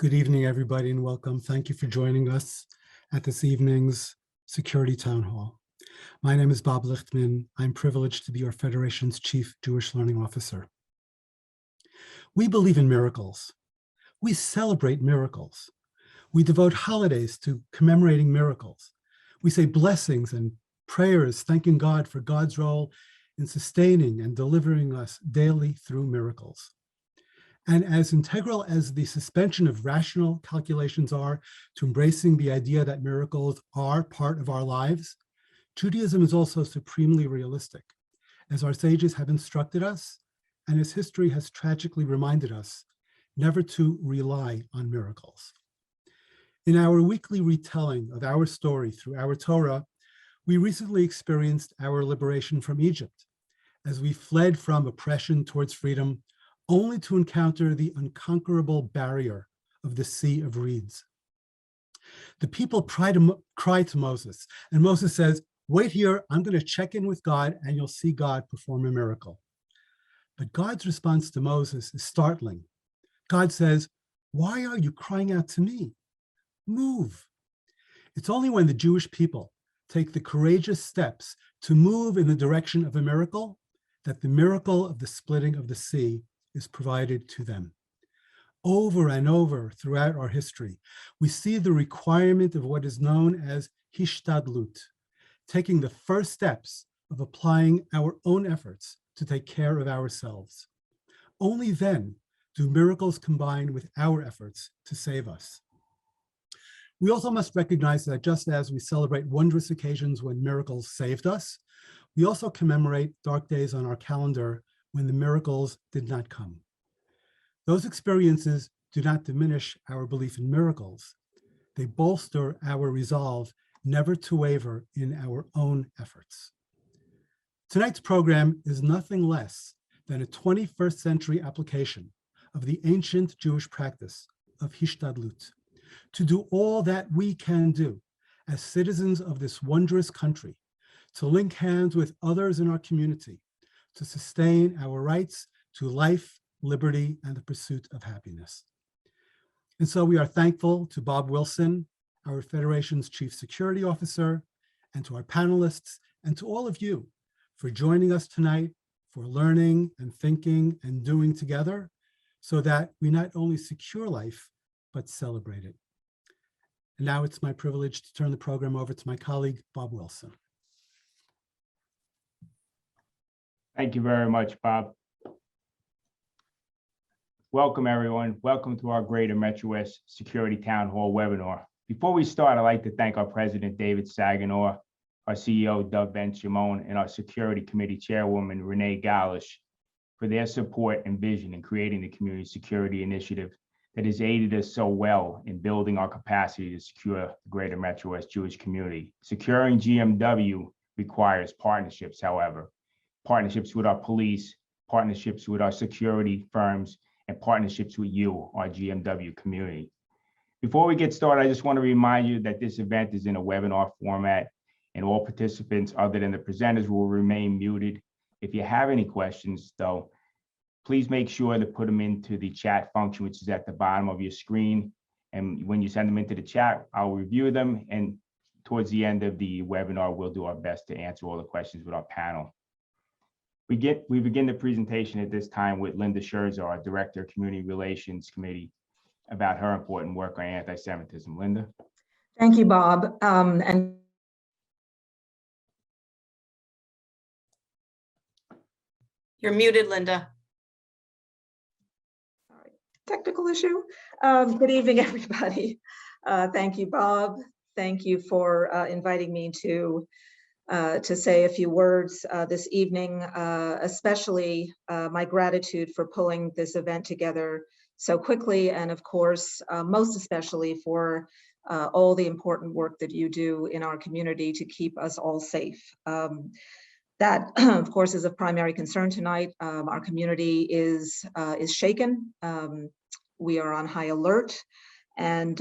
Good evening, everybody, and welcome. Thank you for joining us at this evening's Security Town Hall. My name is Bob Lichtman. I'm privileged to be our Federation's Chief Jewish Learning Officer. We believe in miracles. We celebrate miracles. We devote holidays to commemorating miracles. We say blessings and prayers, thanking God for God's role in sustaining and delivering us daily through miracles. And as integral as the suspension of rational calculations are to embracing the idea that miracles are part of our lives, Judaism is also supremely realistic, as our sages have instructed us, and as history has tragically reminded us, never to rely on miracles. In our weekly retelling of our story through our Torah, we recently experienced our liberation from Egypt, as we fled from oppression towards freedom, only to encounter the unconquerable barrier of the Sea of Reeds. The people cry to Moses, and Moses says, "Wait here, I'm going to check in with God, and you'll see God perform a miracle." But God's response to Moses is startling. God says, "Why are you crying out to me? Move." It's only when the Jewish people take the courageous steps to move in the direction of a miracle that the miracle of the splitting of the sea is provided to them. Over and over throughout our history, we see the requirement of what is known as hishtadlut, taking the first steps of applying our own efforts to take care of ourselves. Only then do miracles combine with our efforts to save us. We also must recognize that just as we celebrate wondrous occasions when miracles saved us, we also commemorate dark days on our calendar when the miracles did not come. Those experiences do not diminish our belief in miracles. They bolster our resolve never to waver in our own efforts. Tonight's program is nothing less than a 21st century application of the ancient Jewish practice of hishtadlut, to do all that we can do as citizens of this wondrous country, to link hands with others in our community, to sustain our rights to life, liberty, and the pursuit of happiness. And so we are thankful to Bob Wilson, our Federation's Chief Security Officer, and to our panelists, and to all of you for joining us tonight, for learning and thinking and doing together so that we not only secure life, but celebrate it. And now it's my privilege to turn the program over to my colleague, Bob Wilson. Thank you very much, Bob. Welcome, everyone. Welcome to our Greater Metro West Security Town Hall webinar. Before we start, I'd like to thank our President, David Saginaw, our CEO, Doug Ben-Shimon, and our Security Committee Chairwoman, Renee Galish, for their support and vision in creating the Community Security Initiative that has aided us so well in building our capacity to secure the Greater Metro West Jewish community. Securing GMW requires partnerships, however. Partnerships with our police, partnerships with our security firms, and partnerships with you, our GMW community. Before we get started, I just want to remind you that this event is in a webinar format, and all participants other than the presenters will remain muted. If you have any questions, though, please make sure to put them into the chat function, which is at the bottom of your screen. And when you send them into the chat, I'll review them. And towards the end of the webinar, we'll do our best to answer all the questions with our panel. We begin the presentation at this time with Linda Scherzer, our Director of Community Relations Committee, about her important work on anti-Semitism. Linda. Thank you, Bob. And you're muted, Linda. Sorry, technical issue. Good evening, everybody. Thank you, Bob. Thank you for inviting me to say a few words this evening, especially my gratitude for pulling this event together so quickly, and of course, most especially for all the important work that you do in our community to keep us all safe. That, of course, is of primary concern tonight. Our community is shaken. We are on high alert. And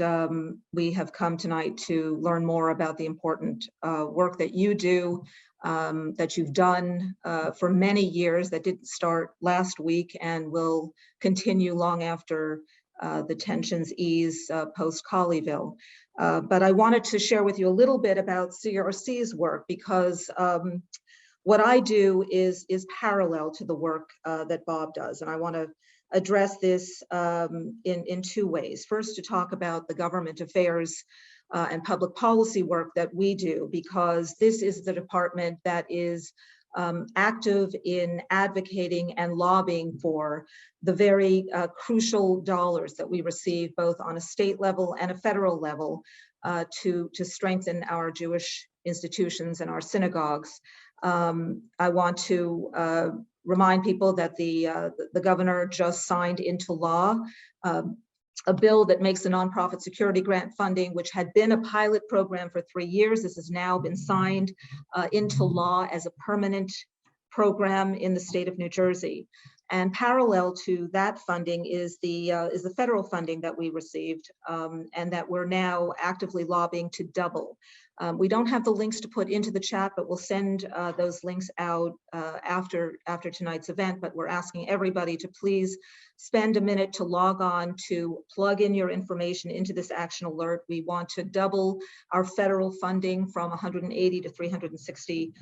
we have come tonight to learn more about the important work that you do, that you've done for many years, that didn't start last week and will continue long after the tensions ease post-Colleyville. But I wanted to share with you a little bit about CRC's work, because what I do is parallel to the work that Bob does. And I want to address this in two ways. First, to talk about the government affairs and public policy work that we do, because this is the department that is active in advocating and lobbying for the very crucial dollars that we receive both on a state level and a federal level to strengthen our Jewish institutions and our synagogues. I want to remind people that the governor just signed into law a bill that makes the nonprofit security grant funding, which had been a pilot program for 3 years. This has now been signed into law as a permanent program in the state of New Jersey. And parallel to that funding is the federal funding that we received and that we're now actively lobbying to double. We don't have the links to put into the chat, but we'll send those links out after tonight's event. But we're asking everybody to please spend a minute to log on to plug in your information into this action alert. We want to double our federal funding from 180 to $360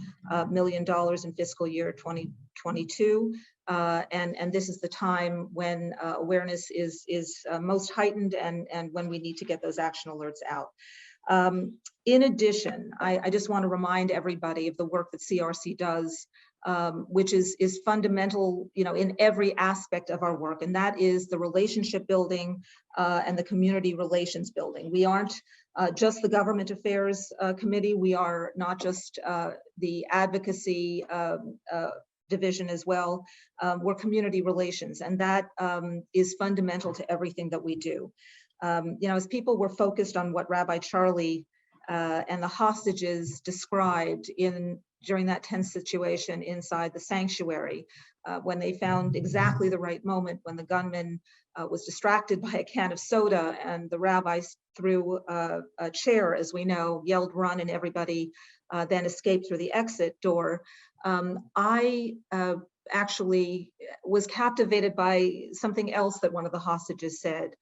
million in fiscal year 2022. And this is the time when awareness is most heightened and when we need to get those action alerts out. In addition, I just want to remind everybody of the work that CRC does, which is fundamental, in every aspect of our work, and that is the relationship building and the community relations building. We aren't just the government affairs committee. We are not just the advocacy division as well. We're community relations, and that is fundamental to everything that we do. As people were focused on what Rabbi Charlie and the hostages described during that tense situation inside the sanctuary, when they found exactly the right moment when the gunman was distracted by a can of soda and the rabbi threw a chair, as we know, yelled run, and everybody then escaped through the exit door. I actually was captivated by something else that one of the hostages said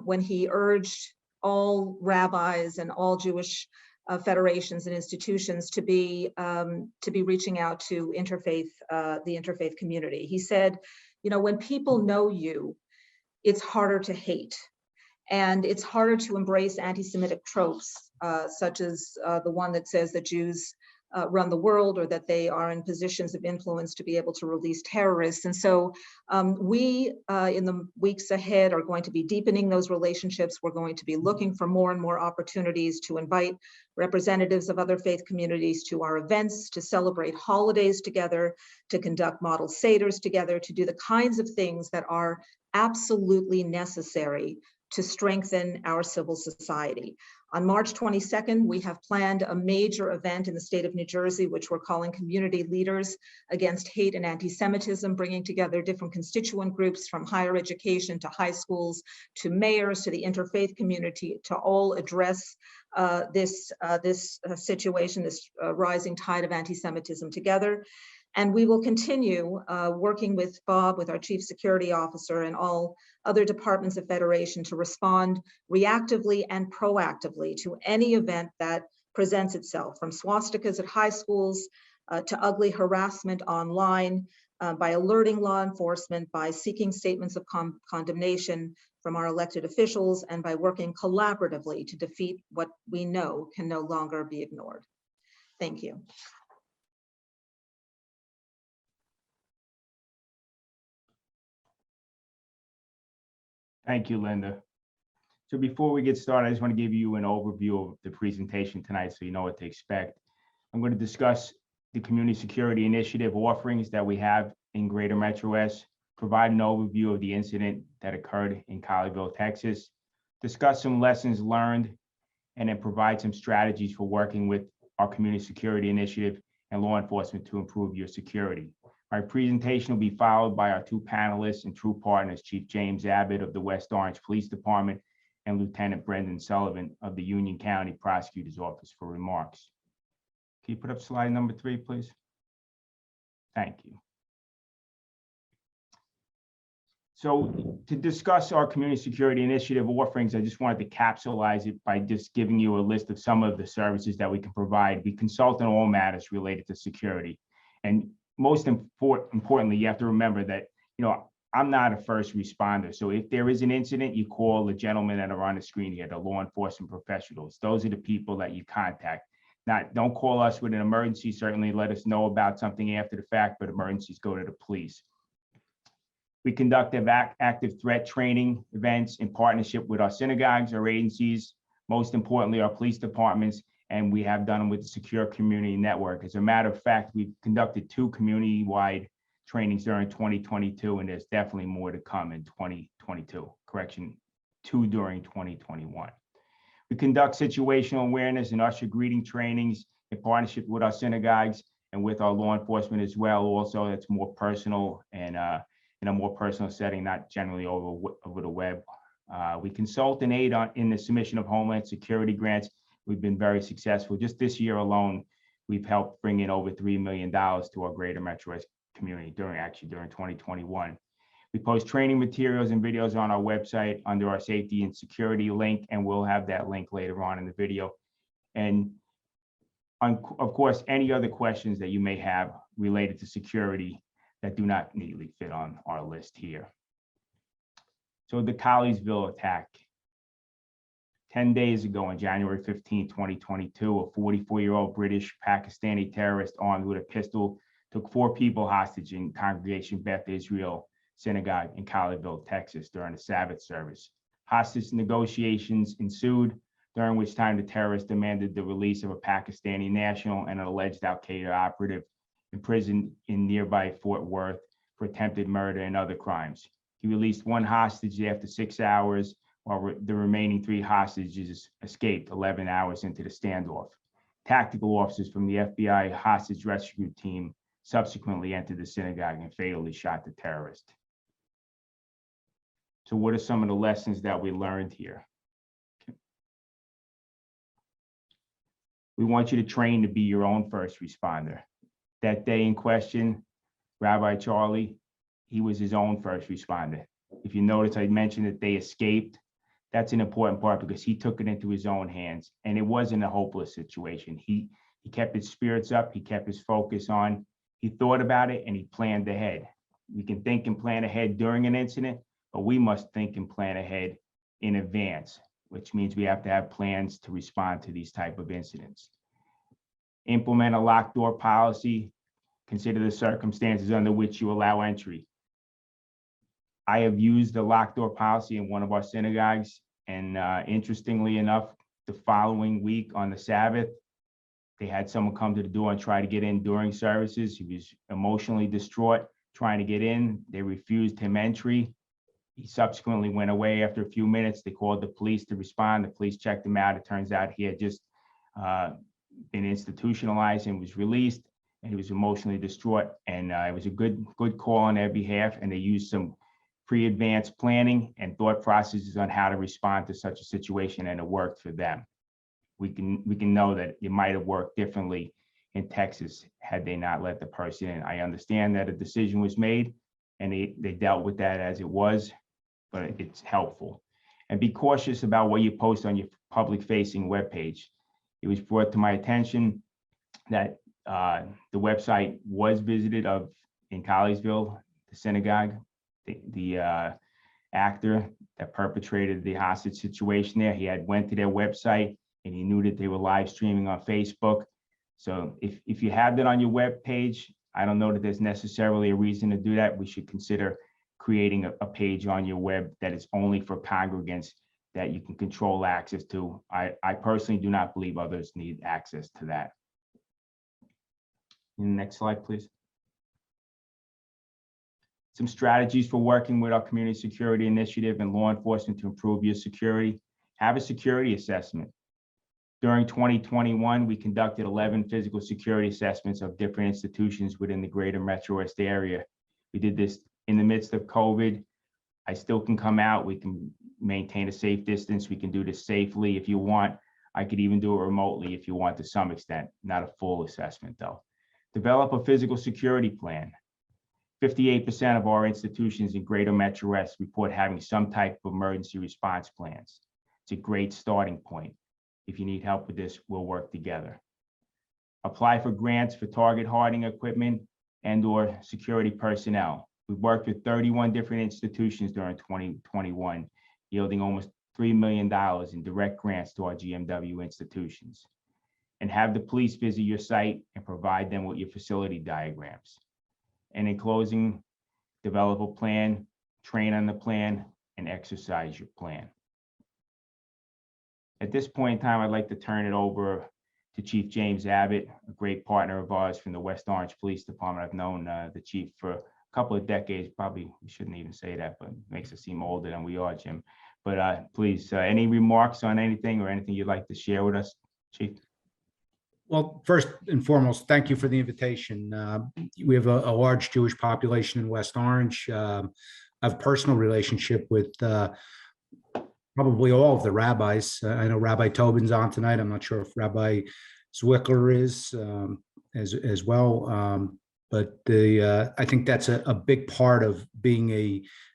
when he urged all rabbis and all Jewish federations and institutions to be reaching out to the interfaith community. He said, when people know you, it's harder to hate. And it's harder to embrace anti-Semitic tropes, such as the one that says that Jews run the world, or that they are in positions of influence to be able to release terrorists. And so we, in the weeks ahead, are going to be deepening those relationships. We're going to be looking for more and more opportunities to invite representatives of other faith communities to our events, to celebrate holidays together, to conduct model seders together, to do the kinds of things that are absolutely necessary to strengthen our civil society. On March 22nd, we have planned a major event in the state of New Jersey, which we're calling Community Leaders Against Hate and Anti-Semitism, bringing together different constituent groups from higher education to high schools, to mayors, to the interfaith community, to all address this situation, this rising tide of anti-Semitism together. And we will continue working with Bob, with our Chief Security Officer, and all other departments of Federation to respond reactively and proactively to any event that presents itself, from swastikas at high schools to ugly harassment online, by alerting law enforcement, by seeking statements of condemnation from our elected officials, and by working collaboratively to defeat what we know can no longer be ignored. Thank you. Thank you, Linda. So before we get started, I just want to give you an overview of the presentation tonight so you know what to expect. I'm going to discuss the Community Security Initiative offerings that we have in Greater Metro West, provide an overview of the incident that occurred in Colleyville, Texas, discuss some lessons learned, and then provide some strategies for working with our Community Security Initiative and law enforcement to improve your security. My presentation will be followed by our two panelists and true partners, Chief James Abbott of the West Orange Police Department and Lieutenant Brendan Sullivan of the Union County Prosecutor's Office for remarks. Can you put up slide number 3, please? Thank you. So to discuss our community security initiative offerings, I just wanted to capsulize it by just giving you a list of some of the services that we can provide. We consult on all matters related to security. And most importantly, you have to remember that, I'm not a first responder. So if there is an incident, you call the gentlemen that are on the screen here, the law enforcement professionals. Those are the people that you contact. Don't call us with an emergency. Certainly let us know about something after the fact, but emergencies go to the police. We conduct active threat training events in partnership with our synagogues, our agencies, most importantly, our police departments, and we have done them with the Secure Community Network. As a matter of fact, we've conducted 2 community-wide trainings during 2022, and there's definitely more to come in 2022. Correction, 2 during 2021. We conduct situational awareness and usher greeting trainings in partnership with our synagogues and with our law enforcement as well. Also, that's more personal and in a more personal setting, not generally over the web. We consult and aid in the submission of Homeland Security grants. We've been very successful. Just this year alone, we've helped bring in over $3 million to our greater Metro West community during 2021. We post training materials and videos on our website under our safety and security link, and we'll have that link later on in the video. And of course, any other questions that you may have related to security that do not neatly fit on our list here. So the Colliesville attack. 10 days ago on January 15, 2022, a 44-year-old British Pakistani terrorist armed with a pistol took 4 people hostage in Congregation Beth Israel Synagogue in Colleyville, Texas, during a Sabbath service. Hostage negotiations ensued, during which time the terrorist demanded the release of a Pakistani national and an alleged Al-Qaeda operative imprisoned in nearby Fort Worth for attempted murder and other crimes. He released 1 hostage after 6 hours, while the remaining 3 hostages escaped 11 hours into the standoff. Tactical officers from the FBI hostage rescue team subsequently entered the synagogue and fatally shot the terrorist. So what are some of the lessons that we learned here? We want you to train to be your own first responder. That day in question, Rabbi Charlie, he was his own first responder. If you notice, I mentioned that they escaped. That's an important part because he took it into his own hands, and it wasn't a hopeless situation. He kept his spirits up, he kept his focus on, he thought about it, and he planned ahead. We can think and plan ahead during an incident, but we must think and plan ahead in advance, which means we have to have plans to respond to these type of incidents. Implement a locked door policy. Consider the circumstances under which you allow entry. I have used the locked door policy in one of our synagogues, and interestingly enough, the following week on the Sabbath, they had someone come to the door and try to get in during services. He was emotionally distraught, trying to get in. They refused him entry. He subsequently went away after a few minutes. They called the police to respond. The police checked him out. It turns out he had just been institutionalized and was released, and he was emotionally distraught. And it was a good call on their behalf, and they used some pre-advanced planning and thought processes on how to respond to such a situation, and it worked for them. We can know that it might have worked differently in Texas had they not let the person in. I understand that a decision was made, and they dealt with that as it was, but it's helpful. And be cautious about what you post on your public-facing webpage. It was brought to my attention that the website was visited in Colliesville, the synagogue. The actor that perpetrated the hostage situation there, he had went to their website and he knew that they were live streaming on Facebook. So if you have that on your web page, I don't know that there's necessarily a reason to do that. We should consider creating a page on your web that is only for congregants that you can control access to. I personally do not believe others need access to that. Next slide, please. Some strategies for working with our community security initiative and law enforcement to improve your security. Have a security assessment. During 2021, we conducted 11 physical security assessments of different institutions within the greater Metro West area. We did this in the midst of COVID. I still can come out. We can maintain a safe distance. We can do this safely if you want. I could even do it remotely if you want to some extent, not a full assessment though. Develop a physical security plan. 58% of our institutions in Greater Metro West report having some type of emergency response plans. It's a great starting point. If you need help with this, we'll work together. Apply for grants for target hardening equipment and/or security personnel. We've worked with 31 different institutions during 2021, yielding almost $3 million in direct grants to our GMW institutions. And have the police visit your site and provide them with your facility diagrams. And in closing, develop a plan, train on the plan, and exercise your plan. At this point in time, I'd like to turn it over to Chief James Abbott, a great partner of ours from the West Orange Police Department. I've known the chief for a couple of decades. Probably we shouldn't even say that, but it makes us seem older than we are, Jim. But please, any remarks on anything or anything you'd like to share with us, Chief? Well, first and foremost, thank you for the invitation. We have a large Jewish population in West Orange. I have a personal relationship with probably all of the rabbis. I know Rabbi Tobin's on tonight. I'm not sure if Rabbi Zwickler is as well. But I think that's a big part of being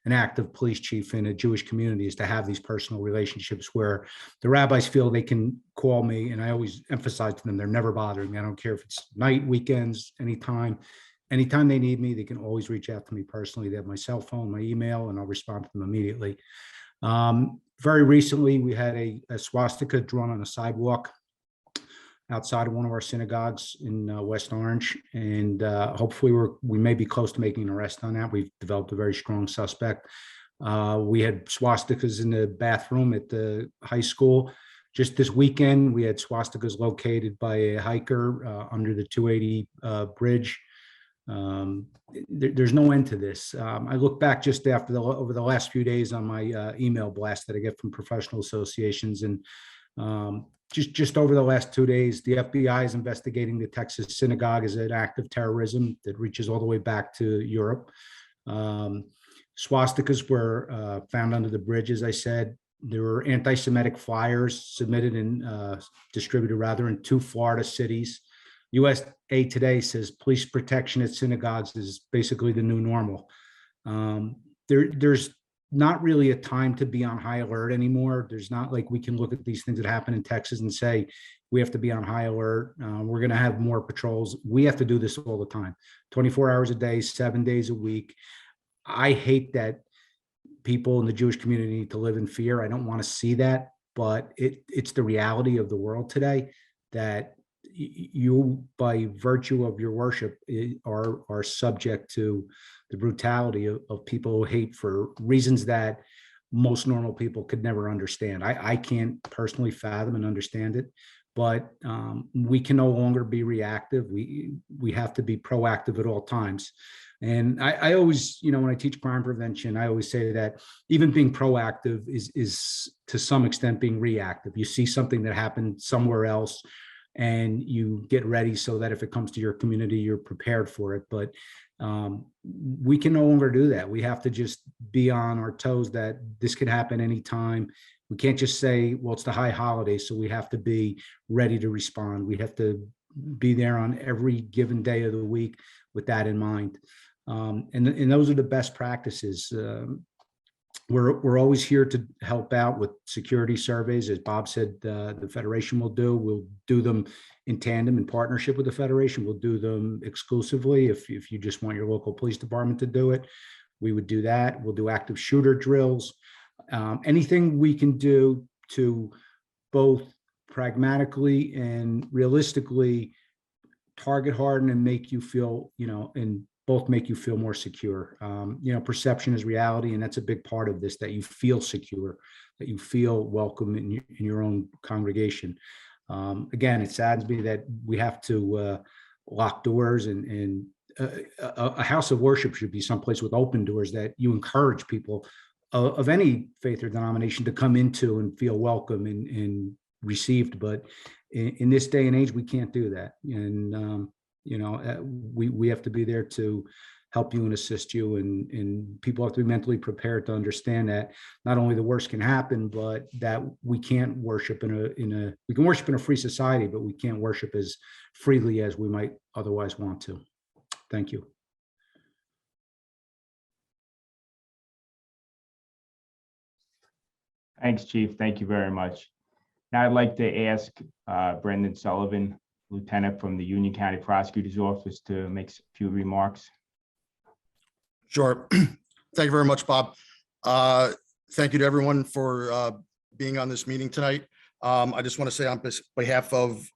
an active police chief in a Jewish community, is to have these personal relationships where the rabbis feel they can call me, and I always emphasize to them, they're never bothering me. I don't care if it's night, weekends, anytime they need me, they can always reach out to me personally. They have my cell phone, my email, and I'll respond to them immediately. Very recently, we had a swastika drawn on a sidewalk outside of one of our synagogues in West Orange, and hopefully we may be close to making an arrest on that. We've developed a very strong suspect. We had swastikas in the bathroom at the high school. Just this weekend, we had swastikas located by a hiker under the 280 bridge. There's no end to this. I look back just over the last few days on my email blast that I get from professional associations, and just over the last 2 days, the FBI is investigating the Texas synagogue as an act of terrorism that reaches all the way back to Europe. Swastikas were found under the bridge, as I said. There were anti-Semitic flyers submitted and distributed in 2 Florida cities. USA Today says police protection at synagogues is basically the new normal. There's not really a time to be on high alert anymore. There's not like we can look at these things that happen in Texas and say, we have to be on high alert. We're going to have more patrols. We have to do this all the time, 24 hours a day, 7 days a week. I hate that people in the Jewish community need to live in fear. I don't want to see that, but it's the reality of the world today, that you, by virtue of your worship, are subject to the brutality of people who hate for reasons that most normal people could never understand. I can't personally fathom and understand it, but we can no longer be reactive. We have to be proactive at all times. And I always, when I teach crime prevention, I always say that even being proactive is to some extent being reactive. You see something that happened somewhere else, and you get ready so that if it comes to your community, you're prepared for it. But we can no longer do that. We have to just be on our toes that this could happen anytime. We can't just say, well, it's the high holiday, so we have to be ready to respond. We have to be there on every given day of the week with that in mind. And those are the best practices. We're always here to help out with security surveys. As Bob said, the Federation will do. We'll do them in tandem, in partnership with the Federation. We'll do them exclusively. If you just want your local police department to do it, we would do that. We'll do active shooter drills. Anything we can do to both pragmatically and realistically target harden and make you feel, and both make you feel more secure. Perception is reality, and that's a big part of this, that you feel secure, that you feel welcome in your own congregation. Again, it saddens me that we have to lock doors, and a house of worship should be someplace with open doors that you encourage people of any faith or denomination to come into and feel welcome and received. But in this day and age, we can't do that. And we have to be there to help you and assist you, and people have to be mentally prepared to understand that not only the worst can happen, but that we can't worship we can worship in a free society, but we can't worship as freely as we might otherwise want to. Thank you. Thanks, Chief. Thank you very much. Now I'd like to ask Brendan Sullivan, Lieutenant from the Union County Prosecutor's Office, to make a few remarks. Sure. Thank you very much, Bob. Thank you to everyone for being on this meeting tonight. I just want to say on behalf of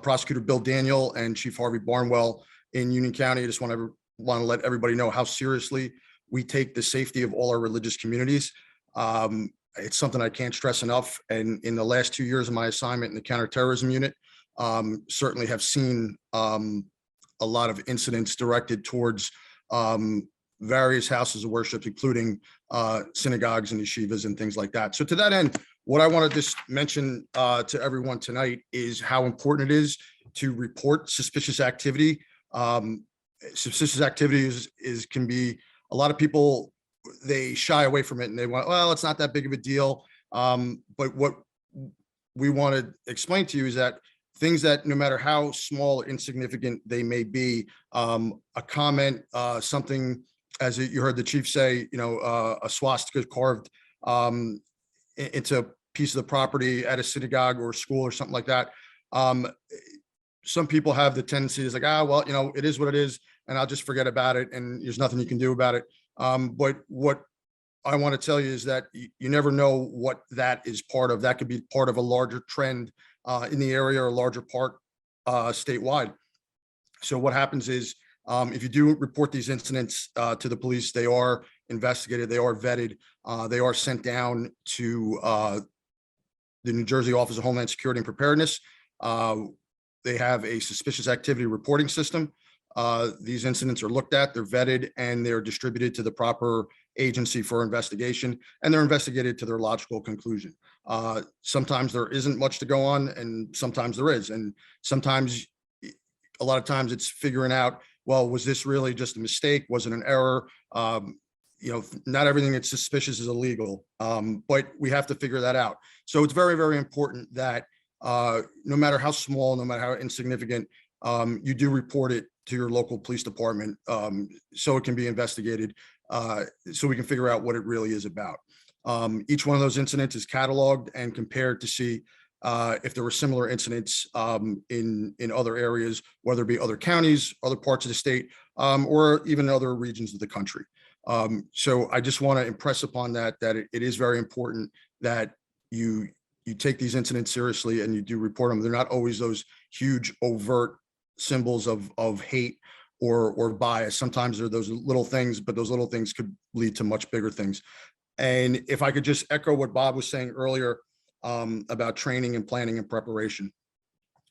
Prosecutor Bill Daniel and Chief Harvey Barnwell in Union County, I just want to let everybody know how seriously we take the safety of all our religious communities. It's something I can't stress enough. And in the last 2 years of my assignment in the counterterrorism unit, certainly have seen a lot of incidents directed towards various houses of worship, including synagogues and yeshivas and things like that. So to that end, what I want to just mention to everyone tonight is how important it is to report suspicious activity. Suspicious activity can be, a lot of people, they shy away from it and they want, well, it's not that big of a deal. But what we want to explain to you is that things that no matter how small or insignificant they may be, a comment, something, as you heard the chief say, a swastika carved into a piece of the property at a synagogue or a school or something like that. Some people have the tendency is like, well, it is what it is, and I'll just forget about it, and there's nothing you can do about it. But what I want to tell you is that you never know what that is part of. That could be part of a larger trend in the area or a larger part statewide. So what happens is, if you do report these incidents to the police, they are investigated, they are vetted, they are sent down to the New Jersey Office of Homeland Security and Preparedness. They have a suspicious activity reporting system. These incidents are looked at, they're vetted, and they're distributed to the proper agency for investigation, and they're investigated to their logical conclusion. Sometimes there isn't much to go on, and sometimes there is. And sometimes, a lot of times it's figuring out, well, was this really just a mistake? Was it an error? Not everything that's suspicious is illegal, but we have to figure that out. So it's very, very important that no matter how small, no matter how insignificant, you do report it to your local police department so it can be investigated, so we can figure out what it really is about. Each one of those incidents is cataloged and compared to see if there were similar incidents in other areas, whether it be other counties, other parts of the state, or even other regions of the country. So I just want to impress upon that it is very important that you take these incidents seriously and you do report them. They're not always those huge overt symbols of hate or bias. Sometimes they're those little things, but those little things could lead to much bigger things. And if I could just echo what Bob was saying earlier about training and planning and preparation.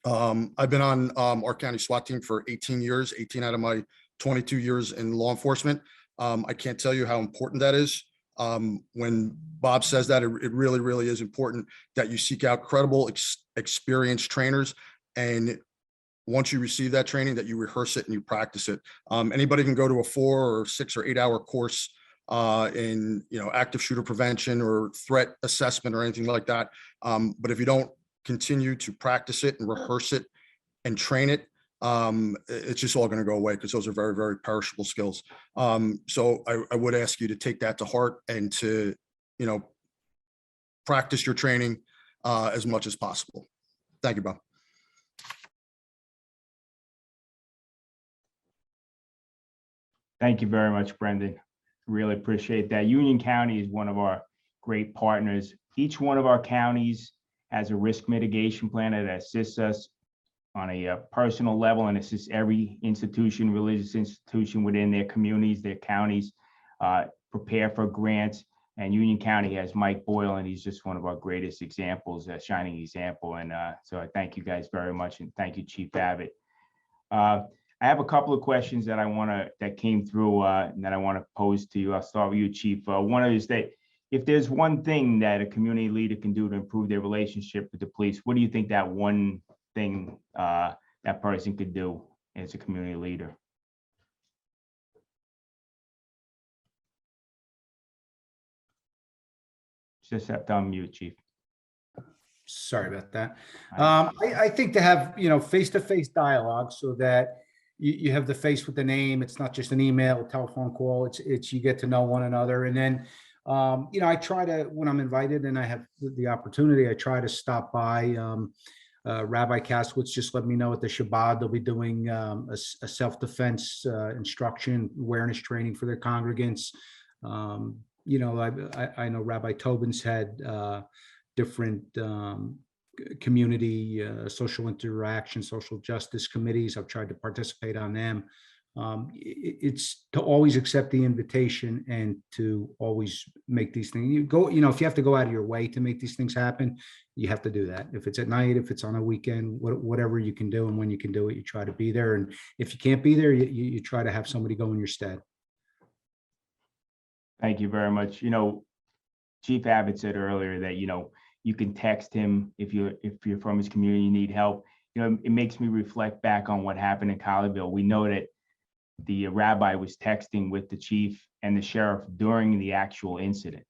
I've been on our county SWAT team for 18 years, 18 out of my 22 years in law enforcement. I can't tell you how important that is. When Bob says that, it really, really is important that you seek out credible, experienced trainers. And once you receive that training, that you rehearse it and you practice it. Anybody can go to a 4 or 6 or 8 hour course in active shooter prevention or threat assessment or anything like that. But if you don't continue to practice it and rehearse it and train it, it's just all going to go away, because those are very, very perishable skills. So I would ask you to take that to heart and to, practice your training as much as possible. Thank you, Bob. Thank you very much, Brendan. Really appreciate that. Union County is one of our great partners. Each one of our counties has a risk mitigation plan that assists us on a personal level and assists every institution, religious institution within their communities, their counties, prepare for grants. And Union County has Mike Boyle, and he's just one of our greatest examples, a shining example. And so I thank you guys very much, and thank you, Chief Abbott. I have a couple of questions that came through and that I want to pose to you. I'll start with you, Chief. One is that if there's one thing that a community leader can do to improve their relationship with the police, what do you think that one thing that person could do as a community leader? Just have to unmute, Chief. Sorry about that. I think to have, face-to-face dialogue so that you have the face with the name. It's not just an email, a telephone call. It's you get to know one another. And then I try to, when I'm invited and I have the opportunity, I try to stop by. Rabbi Kaslowitz just let me know at the Shabbat they'll be doing a self-defense instruction, awareness training for their congregants. I know Rabbi Tobin's had different community social interaction, social justice committees. I've tried to participate on them. It's to always accept the invitation and to always make these things. If you have to go out of your way to make these things happen, you have to do that. If it's at night, if it's on a weekend, whatever you can do, and when you can do it, you try to be there. And if you can't be there, you try to have somebody go in your stead. Thank you very much. Chief Abbott said earlier that, you can text him if you're from his community, you need help. It makes me reflect back on what happened in Colleyville. We know that the rabbi was texting with the chief and the sheriff during the actual incident.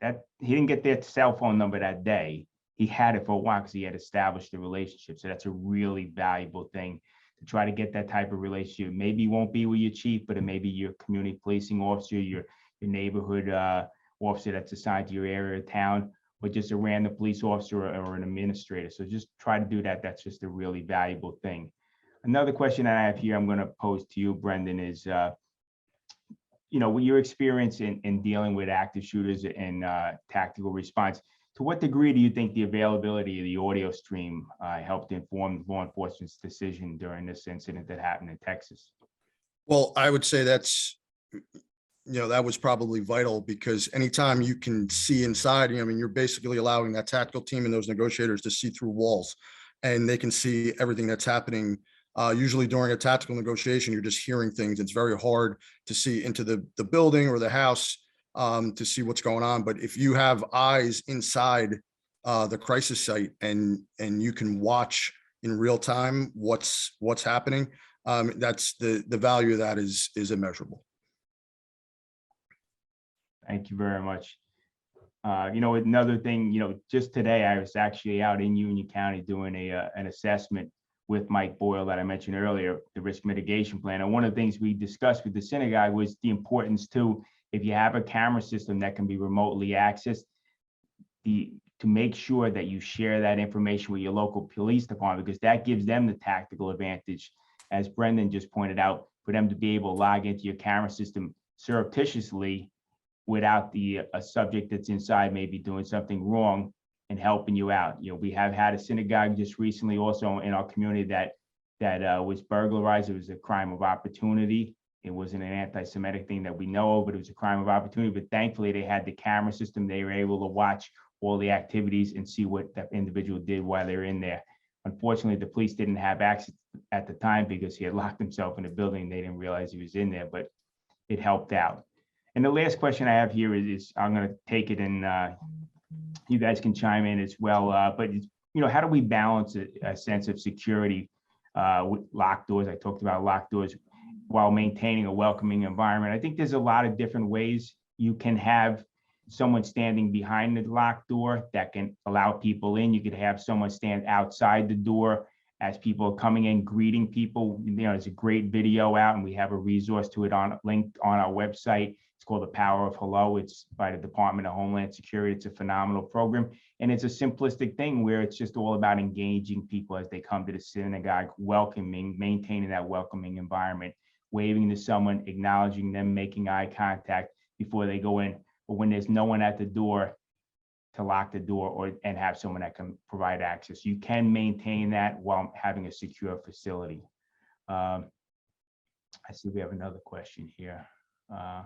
That he didn't get their cell phone number that day. He had it for a while because he had established the relationship. So that's a really valuable thing to try to get that type of relationship. Maybe it won't be with your chief, but it may be your community policing officer, your neighborhood officer that's assigned to your area of town, or just a random police officer or an administrator. So just try to do that. That's just a really valuable thing. Another question that I have here, I'm going to pose to you, Brendan, is, with your experience in dealing with active shooters and tactical response, to what degree do you think the availability of the audio stream helped inform law enforcement's decision during this incident that happened in Texas? Well, I would say that was probably vital, because anytime you can see inside, you're basically allowing that tactical team and those negotiators to see through walls, and they can see everything that's happening. Usually during a tactical negotiation, you're just hearing things. It's very hard to see into the building or the house to see what's going on. But if you have eyes inside the crisis site and you can watch in real time what's happening, that's the value of that is immeasurable. Thank you very much. Another thing, just today I was actually out in Union County doing an assessment with Mike Boyle that I mentioned earlier, the risk mitigation plan. And one of the things we discussed with the synagogue was the importance to, if you have a camera system that can be remotely accessed, to make sure that you share that information with your local police department, because that gives them the tactical advantage, as Brendan just pointed out, for them to be able to log into your camera system surreptitiously without a subject that's inside maybe doing something wrong and helping you out. We have had a synagogue just recently also in our community that was burglarized. It was a crime of opportunity. It wasn't an anti-Semitic thing that we know of, but it was a crime of opportunity. But thankfully they had the camera system. They were able to watch all the activities and see what that individual did while they were in there. Unfortunately, the police didn't have access at the time because he had locked himself in the building. They didn't realize he was in there, but it helped out. And the last question I have here is I'm going to take it, and you guys can chime in as well. But how do we balance a sense of security with locked doors? I talked about locked doors while maintaining a welcoming environment. I think there's a lot of different ways you can have someone standing behind the locked door that can allow people in. You could have someone stand outside the door as people are coming in, greeting people. There's a great video out, and we have a resource to it linked on our website. It's called The Power of Hello. It's by the Department of Homeland Security. It's a phenomenal program. And it's a simplistic thing where it's just all about engaging people as they come to the synagogue, welcoming, maintaining that welcoming environment, waving to someone, acknowledging them, making eye contact before they go in. But when there's no one at the door, to lock the door and have someone that can provide access. You can maintain that while having a secure facility. I see we have another question here. I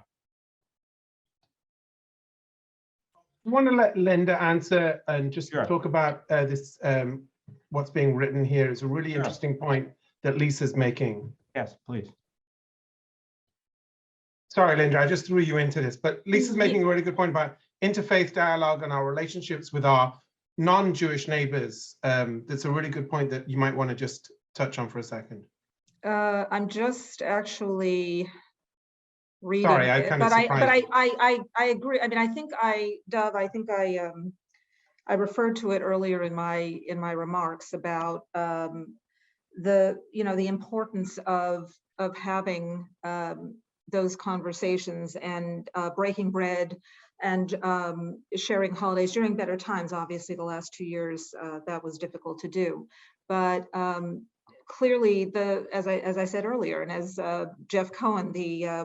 want to let Linda answer and just Sure. talk about this, what's being written here. It's a really Sure. interesting point that Lisa's making. Yes, please. Sorry, Linda, I just threw you into this, but Lisa's making a really good point about interfaith dialogue and our relationships with our non-Jewish neighbors. That's a really good point that you might want to just touch on for a second. I'm just actually reading. Sorry, I it, kind of but surprised. I agree. I mean, Doug, I think I referred to it earlier in my remarks about the importance of having those conversations and breaking bread and sharing holidays during better times. Obviously, the last 2 years that was difficult to do, but clearly, as I said earlier, and as Jeff Cohen,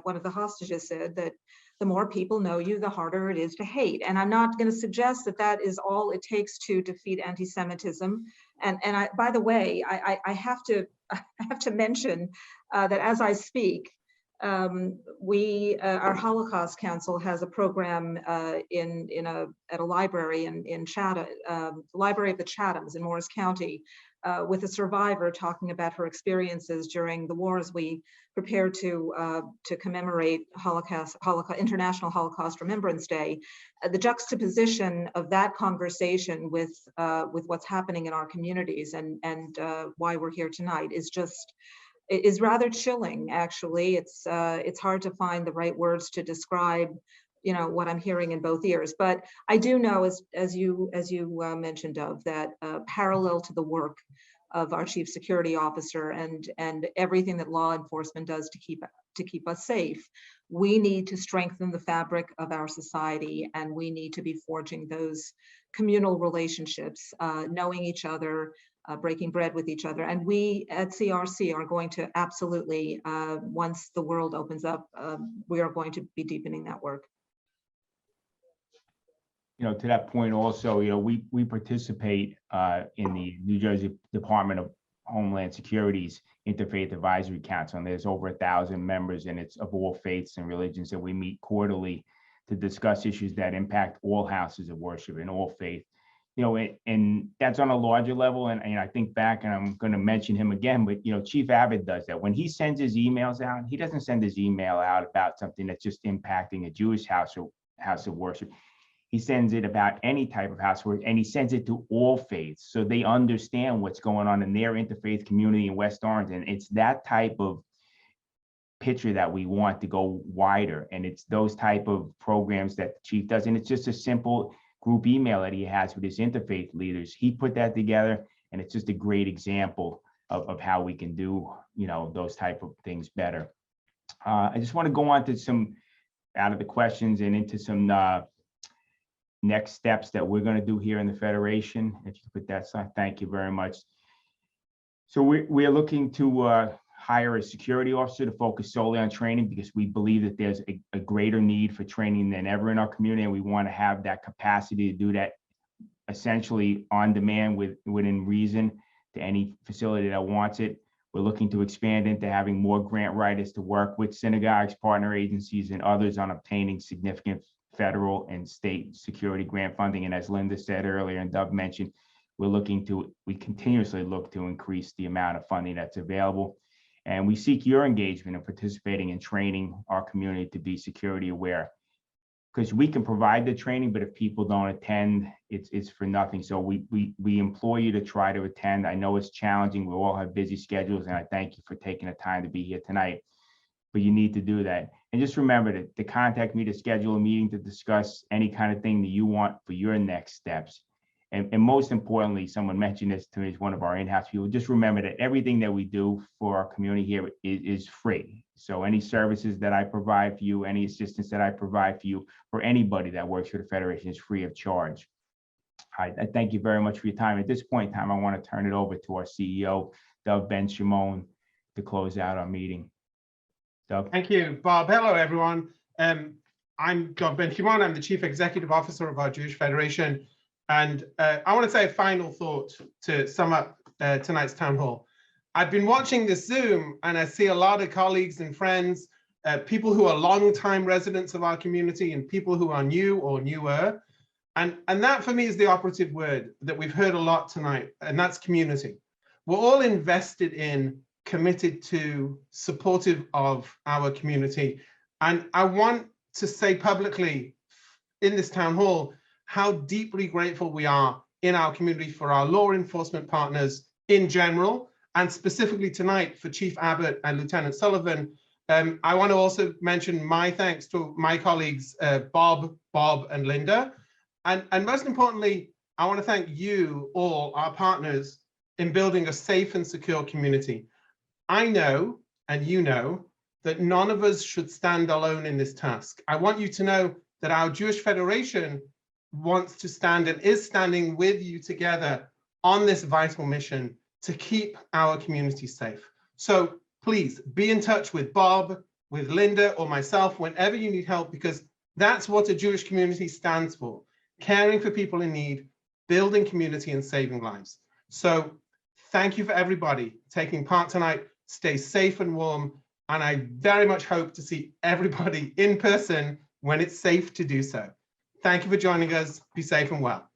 one of the hostages, said, that the more people know you, the harder it is to hate. And I'm not going to suggest that that is all it takes to defeat anti-Semitism. And by the way, I have to mention that as I speak, our Holocaust Council has a program at a library in Chatham, Library of the Chathams in Morris County, with a survivor talking about her experiences during the war as we prepare to commemorate International Holocaust Remembrance Day. The juxtaposition of that conversation with what's happening in our communities and why we're here tonight is rather chilling. Actually, it's hard to find the right words to describe, what I'm hearing in both ears. But I do know, as you mentioned, Dov, that parallel to the work of our chief security officer and everything that law enforcement does to keep us safe, we need to strengthen the fabric of our society, and we need to be forging those communal relationships, knowing each other, breaking bread with each other. And we at CRC are going to absolutely, once the world opens up, we are going to be deepening that work. To that point also, we participate in the New Jersey Department of Homeland Security's Interfaith Advisory Council, and there's over 1,000 members, and it's of all faiths and religions, and we meet quarterly to discuss issues that impact all houses of worship and all faith. And that's on a larger level. And I think back, and I'm going to mention him again, but Chief Abbott does that. When he sends his emails out, he doesn't send his email out about something that's just impacting a Jewish house of worship. He sends it about any type of house worship, and he sends it to all faiths, so they understand what's going on in their interfaith community in West Orange. And it's that type of picture that we want to go wider, and it's those type of programs that the chief does. And it's just a simple group email that he has with his interfaith leaders. He put that together, and it's just a great example of how we can do those type of things better. I just want to go on to some out of the questions and into some next steps that we're going to do here in the Federation. If you could put that slide, thank you very much. So we're looking to hire a security officer to focus solely on training, because we believe that there's a greater need for training than ever in our community, and we want to have that capacity to do that essentially on demand within reason to any facility that wants it. We're looking to expand into having more grant writers to work with synagogues, partner agencies, and others on obtaining significant federal and state security grant funding. And as Linda said earlier, and Doug mentioned, we continuously look to increase the amount of funding that's available. And we seek your engagement in participating in training our community to be security aware, because we can provide the training, but if people don't attend, it's for nothing. So we implore you to try to attend. I know it's challenging. We all have busy schedules, and I thank you for taking the time to be here tonight, but you need to do that. And just remember to contact me to schedule a meeting to discuss any kind of thing that you want for your next steps. And most importantly, someone mentioned this to me as one of our in-house people, just remember that everything that we do for our community here is free. So any services that I provide for you, any assistance that I provide for you, for anybody that works for the Federation, is free of charge. I thank you very much for your time. At this point in time, I want to turn it over to our CEO, Doug Ben-Shimon, to close out our meeting. Doug. Thank you, Bob. Hello, everyone. I'm Doug Ben-Shimon. I'm the Chief Executive Officer of our Jewish Federation. And I want to say a final thought to sum up tonight's town hall. I've been watching this Zoom, and I see a lot of colleagues and friends, people who are longtime residents of our community and people who are new or newer. And that for me is the operative word that we've heard a lot tonight, and that's community. We're all invested in, committed to, supportive of our community. And I want to say publicly in this town hall how deeply grateful we are in our community for our law enforcement partners in general, and specifically tonight for Chief Abbott and Lieutenant Sullivan. I want to also mention my thanks to my colleagues, Bob, and Linda. And most importantly, I want to thank you all, our partners, in building a safe and secure community. I know, and you know, that none of us should stand alone in this task. I want you to know that our Jewish Federation wants to stand and is standing with you together on this vital mission to keep our community safe. So please be in touch with Bob, with Linda, or myself whenever you need help, because that's what a Jewish community stands for: caring for people in need, building community, and saving lives. So thank you for everybody taking part tonight. Stay safe and warm, and I very much hope to see everybody in person when it's safe to do so. Thank you for joining us. Be safe and well.